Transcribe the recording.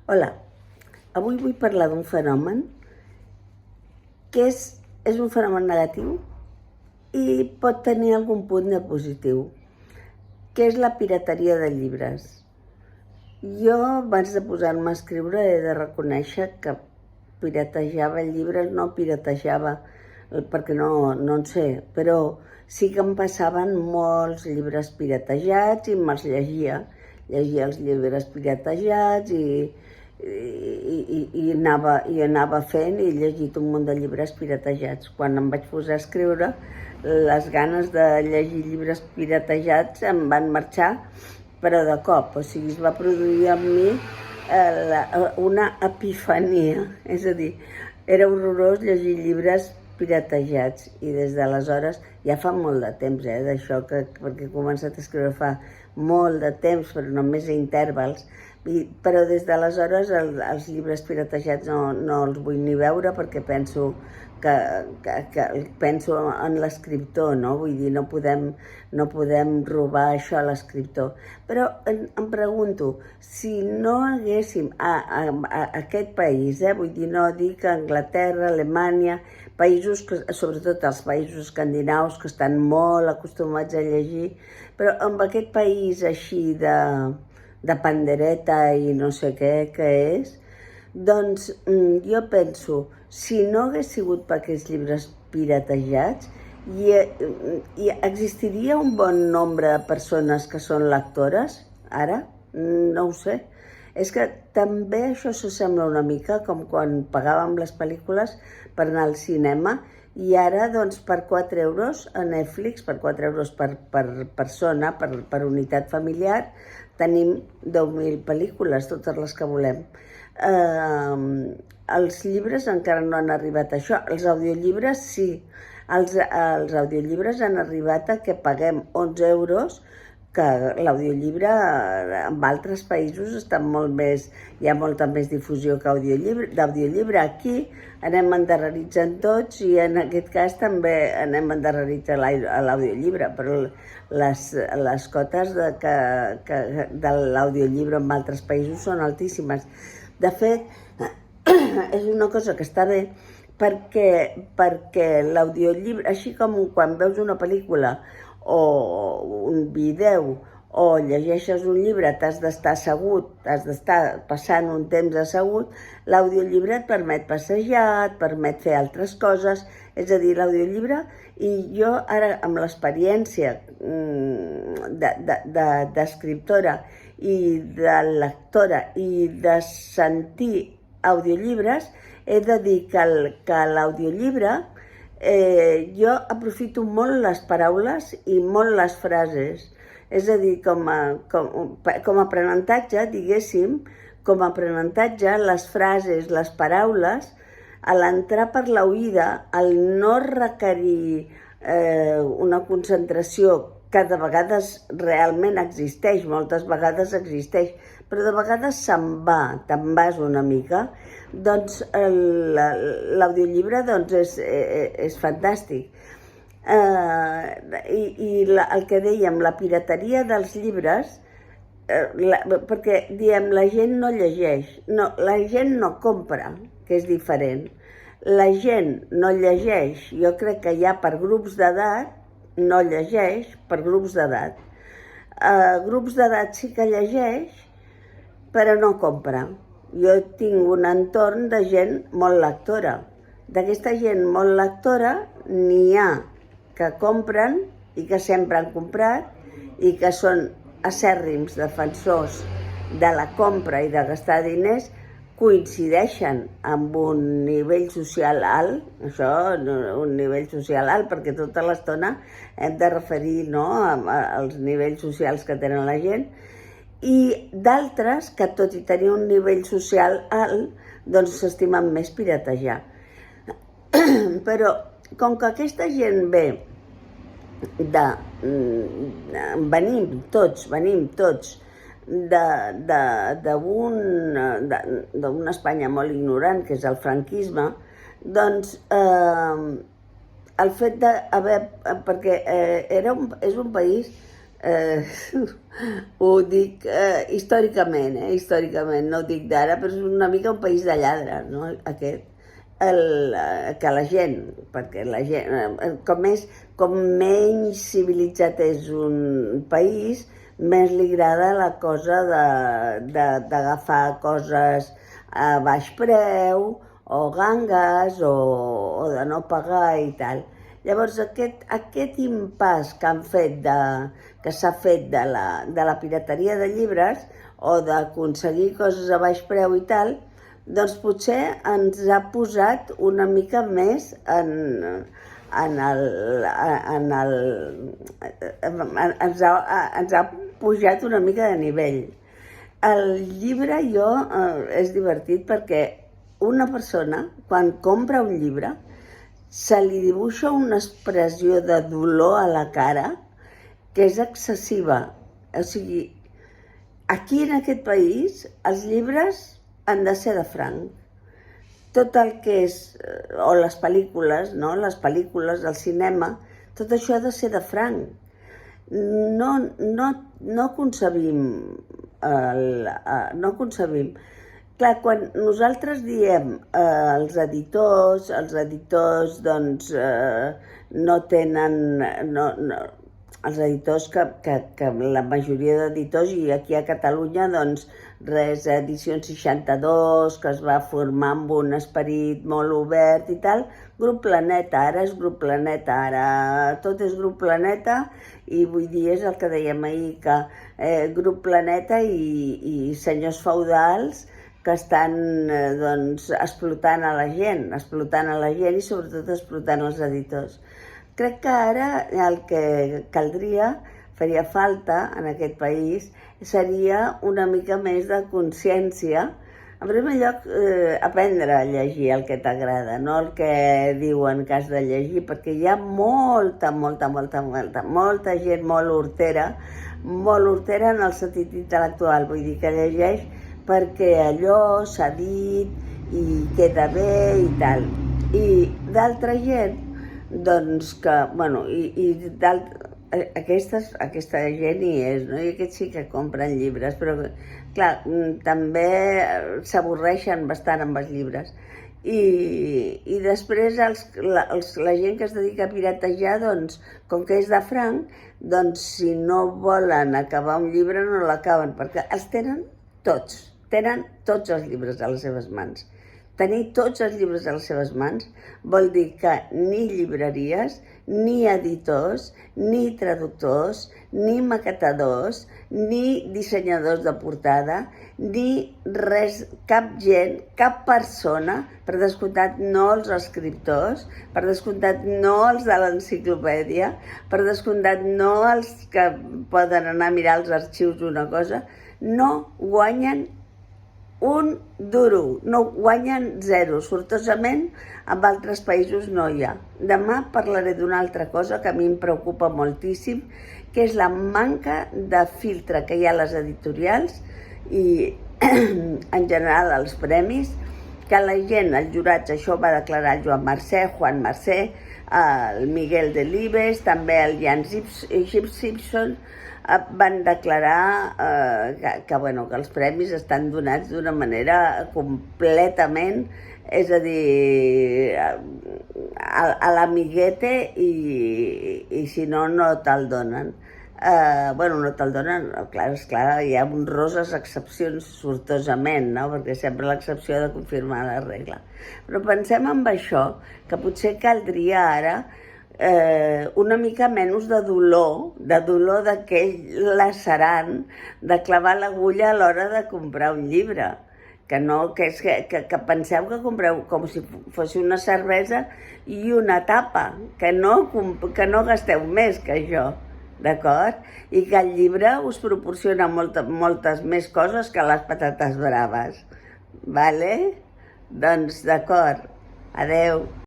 Hola, avui vull parlar d'un fenomen que és un fenomen negatiu i pot tenir algun punt de positiu, que és la pirateria de llibres. Jo, abans de posar-me a escriure, he de reconèixer que piratejava llibres, no piratejava perquè no en sé, però sí que em passaven molts llibres piratejats i me'ls llegia. Llegia els llibres piratejats i anava fent i he llegit un munt de llibres piratejats. Quan em vaig posar a escriure, les ganes de llegir llibres piratejats em van marxar, però de cop, o sigui, es va produir en mi una epifania, és a dir, era horrorós llegir llibres piratejats i des d'aleshores, ja fa molt de temps d'això, perquè he començat a escriure fa molt de temps, però només a intervals, però des d'aleshores els llibres piratejats no els vull ni veure perquè penso penso en l'escriptor, no? Vull dir, no podem robar això a l'escriptor. Però em pregunto, si no haguéssim a aquest país, vull dir, no dic Anglaterra, Alemanya, països que, sobretot els països escandinaus, que estan molt acostumats a llegir, però amb aquest país així de pandereta i no sé què és, doncs jo penso, si no hagués sigut per aquests llibres piratejats, hi existiria un bon nombre de persones que són lectores, ara? No ho sé. És que també això s'assembla una mica com quan pagàvem les pel·lícules per anar al cinema i ara, doncs, per 4 euros a Netflix, per 4 euros per persona, per unitat familiar, tenim 10.000 pel·lícules, totes les que volem. Els llibres encara no han arribat a això, els audiollibres sí. Els audiollibres han arribat a que paguem 11 euros, que l'audiollibre en altres països està molt més, hi ha molta més difusió que d'audiollibre. Aquí anem endarreritzant tots i en aquest cas també anem endarreritzant l'audiollibre, però les cotes de l'audiollibre en altres països són altíssimes. De fet, és una cosa que està bé perquè l'audiollibre, així com quan veus una pel·lícula o un vídeo o llegeixes un llibre, t'has d'estar assegut, t'has d'estar passant un temps assegut, l'audiollibre et permet passejar, et permet fer altres coses, és a dir, l'audiollibre, i jo ara amb l'experiència d'escriptora i de lectora i de sentir audiollibres, he de dir que l'audiollibre jo aprofito molt les paraules i molt les frases. És a dir, com a aprenentatge, diguéssim, com a aprenentatge, les frases, les paraules, a l'entrar per l'oïda, al no requerir una concentració que de vegades realment existeix, moltes vegades existeix, però de vegades se'n va, te'n vas una mica, doncs l'audiollibre doncs, és fantàstic. I el que dèiem, la pirateria dels llibres, perquè diem la gent no llegeix, no, la gent no compra, que és diferent. La gent no llegeix, jo crec que ja per grups d'edat, no llegeix per grups d'edat. Grups d'edat sí que llegeix, però no compra. Jo tinc un entorn de gent molt lectora. D'aquesta gent molt lectora n'hi ha que compren i que sempre han comprat i que són acèrrims defensors de la compra i de gastar diners, coincideixen amb un nivell social alt, això, un nivell social alt, perquè tota l'estona hem de referir als nivells socials que tenen la gent, i d'altres que, tot i tenir un nivell social alt, doncs s'estimen més piratejar. Però, com que aquesta gent ve venim tots d'una Espanya molt ignorant, que és el franquisme, doncs el fet d'haver, perquè és un país ho dic històricament, històricament, no ho dic d'ara, però és una mica un país de lladres, no?, aquest. Que la gent, perquè la gent, com menys civilitzat és un país, més li agrada la cosa d'agafar coses a baix preu, o gangues, o de no pagar i tal. Llavors, aquest impàs que s'ha fet de la pirateria de llibres, o d'aconseguir coses a baix preu i tal, doncs potser ens ha posat una mica més ens ha pujat una mica de nivell. El llibre és divertit perquè una persona, quan compra un llibre, se li dibuixa una expressió de dolor a la cara que és excessiva. O sigui, aquí en aquest país els llibres han de ser de franc. Tot el que és, o les pel·lícules, no? Les pel·lícules, el cinema, tot això ha de ser de franc. No concebim, Clar, quan nosaltres diem els editors doncs no tenen, els editors que la majoria d'editors, i aquí a Catalunya, doncs res, Edicions 62, que es va formar amb un esperit molt obert i tal. Grup Planeta, ara és Grup Planeta, ara tot és Grup Planeta, i vull dir, és el que dèiem ahir, que Grup Planeta i senyors feudals que estan doncs explotant a la gent i sobretot explotant els editors. Crec que ara el que caldria, faria falta en aquest país, seria una mica més de consciència. En primer lloc, aprendre a llegir el que t'agrada, no el que diuen que has de llegir, perquè hi ha molta gent molt hortera en el sentit intel·lectual, vull dir que llegeix perquè allò s'ha dit i queda bé i tal. I d'altra gent, doncs que, bueno, aquesta gent hi és, no? I aquests sí que compren llibres, però clar, també s'avorreixen bastant amb els llibres. I després la gent que es dedica a piratejar, doncs, com que és de franc, doncs si no volen acabar un llibre no l'acaben, perquè els tenen tots els llibres a les seves mans. Tenir tots els llibres a les seves mans vol dir que ni llibreries, ni editors, ni traductors, ni maquetadors, ni dissenyadors de portada, ni res, cap gent, cap persona, per descomptat no els escriptors, per descomptat no els de l'enciclopèdia, per descomptat no els que poden anar a mirar els arxius d'una cosa, no guanyen un duro, no guanyen zero. Sortosament, en altres països no hi ha. Demà parlaré d'una altra cosa que a mi em preocupa moltíssim, que és la manca de filtre que hi ha a les editorials i en general als premis, que la gent, els jurats, això va declarar el Juan Mercè, el Miguel Delibes, també el Jan Simpson, van declarar que els premis estan donats d'una manera completament, és a dir, a l'amiguete, i si no te'l donen. No te'l donen, clar, hi ha honroses excepcions sortosament, no? Perquè sempre l'excepció ha de confirmar la regla. Però pensem en això, que potser caldria ara una mica menys de dolor d'aquell lacerant de clavar l'agulla a l'hora de comprar un llibre. Que penseu que compreu com si fos una cervesa i una tapa, que no gasteu més que això, d'acord? I que el llibre us proporciona moltes més coses que les patates braves, vale? Doncs d'acord, adeu.